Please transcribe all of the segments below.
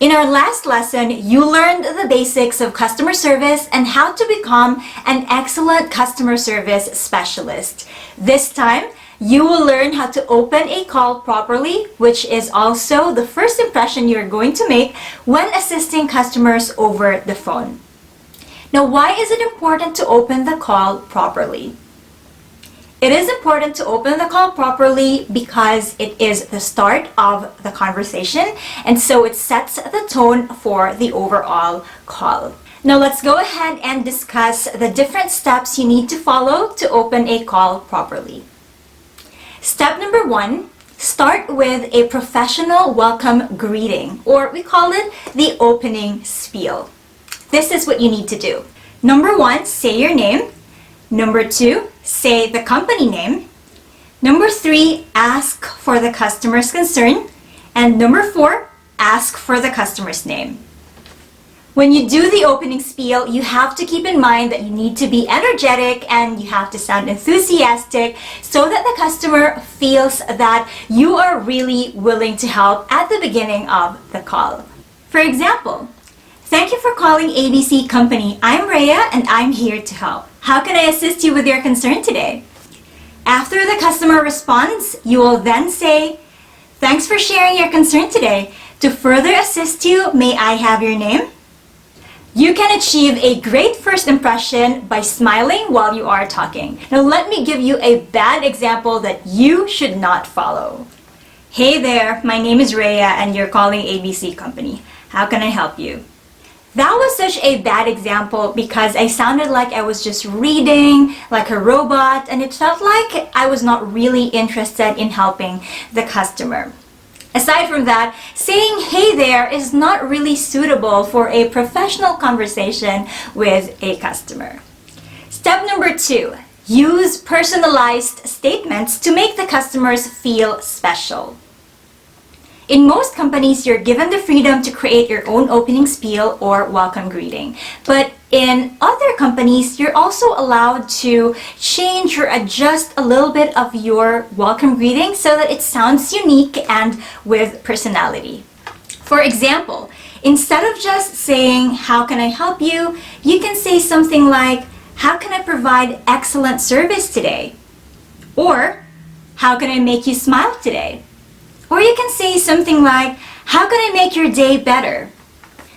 In our last lesson, you learned the basics of customer service and how to become an excellent customer service specialist. This time, you will learn how to open a call properly, which is also the first impression you're going to make when assisting customers over the phone. Now, why is it important to open the call properly? It is important to open the call properly because it is the start of the conversation, and so it sets the tone for the overall call. Now let's go ahead and discuss the different steps you need to follow to open a call properly. Step number 1, start with a professional welcome greeting, or we call it the opening spiel. This is what you need to do. Number 1, say your name. Number 2, say the company name. Number 3, ask for the customer's concern. And number 4, ask for the customer's name. When you do the opening spiel, you have to keep in mind that you need to be energetic and you have to sound enthusiastic so that the customer feels that you are really willing to help at the beginning of the call. For example, thank you for calling ABC Company. I'm Rhea and I'm here to help. How can I assist you with your concern today? After the customer responds, you will then say, thanks for sharing your concern today. To further assist you, may I have your name? You can achieve a great first impression by smiling while you are talking. Now let me give you a bad example that you should not follow. Hey there, my name is Rhea and you're calling ABC Company. How can I help you? That was such a bad example because I sounded like I was just reading like a robot, and it felt like I was not really interested in helping the customer. Aside from that, saying hey there is not really suitable for a professional conversation with a customer. Step number 2, use personalized statements to make the customers feel special. In most companies, you're given the freedom to create your own opening spiel or welcome greeting. But in other companies, you're also allowed to change or adjust a little bit of your welcome greeting so that it sounds unique and with personality. For example, instead of just saying, how can I help you? You can say something like, how can I provide excellent service today? Or, how can I make you smile today? Or you can say something like, how can I make your day better?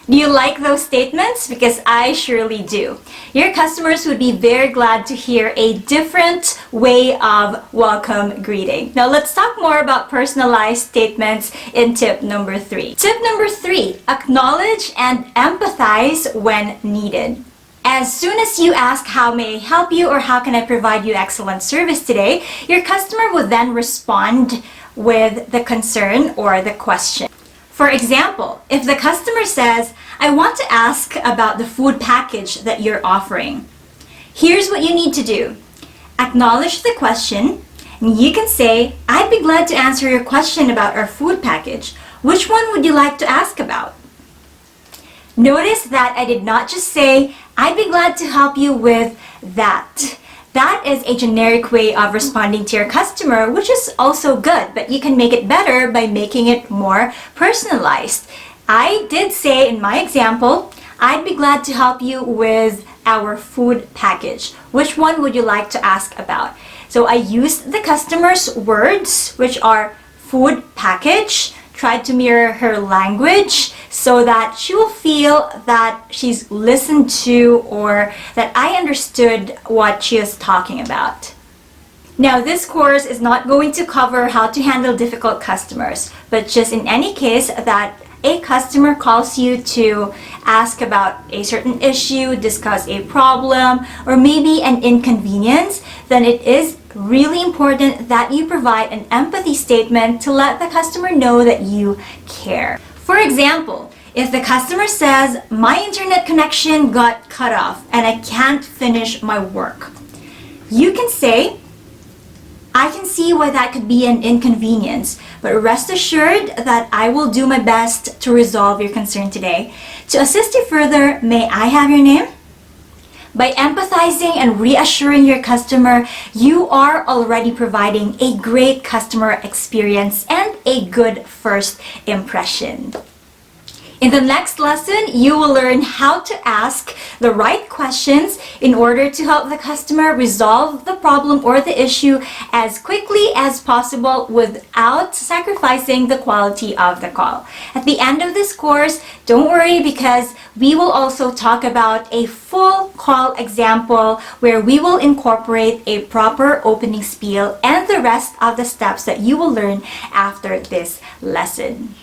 Do you like those statements? Because I surely do. Your customers would be very glad to hear a different way of welcome greeting. Now let's talk more about personalized statements in tip number 3. Tip number 3, acknowledge and empathize when needed. As soon as you ask how may I help you or how can I provide you excellent service today, your customer will then respond with the concern or the question. For example, if the customer says, I want to ask about the food package that you're offering, here's what you need to do. Acknowledge the question, and you can say, I'd be glad to answer your question about our food package. Which one would you like to ask about? Notice that I did not just say, I'd be glad to help you with that. That is a generic way of responding to your customer, which is also good, but you can make it better by making it more personalized. I did say in my example, I'd be glad to help you with our food package. Which one would you like to ask about? So I used the customer's words, which are food package, tried to mirror her language so that she will feel that she's listened to or that I understood what she is talking about. Now, this course is not going to cover how to handle difficult customers, but just in any case that a customer calls you to ask about a certain issue, discuss a problem, or maybe an inconvenience, then it is really important that you provide an empathy statement to let the customer know that you care. For example, if the customer says, my internet connection got cut off and I can't finish my work, you can say, I can see why that could be an inconvenience, but rest assured that I will do my best to resolve your concern today. To assist you further, may I have your name? By empathizing and reassuring your customer, you are already providing a great customer experience and a good first impression. In the next lesson, you will learn how to ask the right questions in order to help the customer resolve the problem or the issue as quickly as possible without sacrificing the quality of the call. At the end of this course, don't worry because we will also talk about a full call example where we will incorporate a proper opening spiel and the rest of the steps that you will learn after this lesson.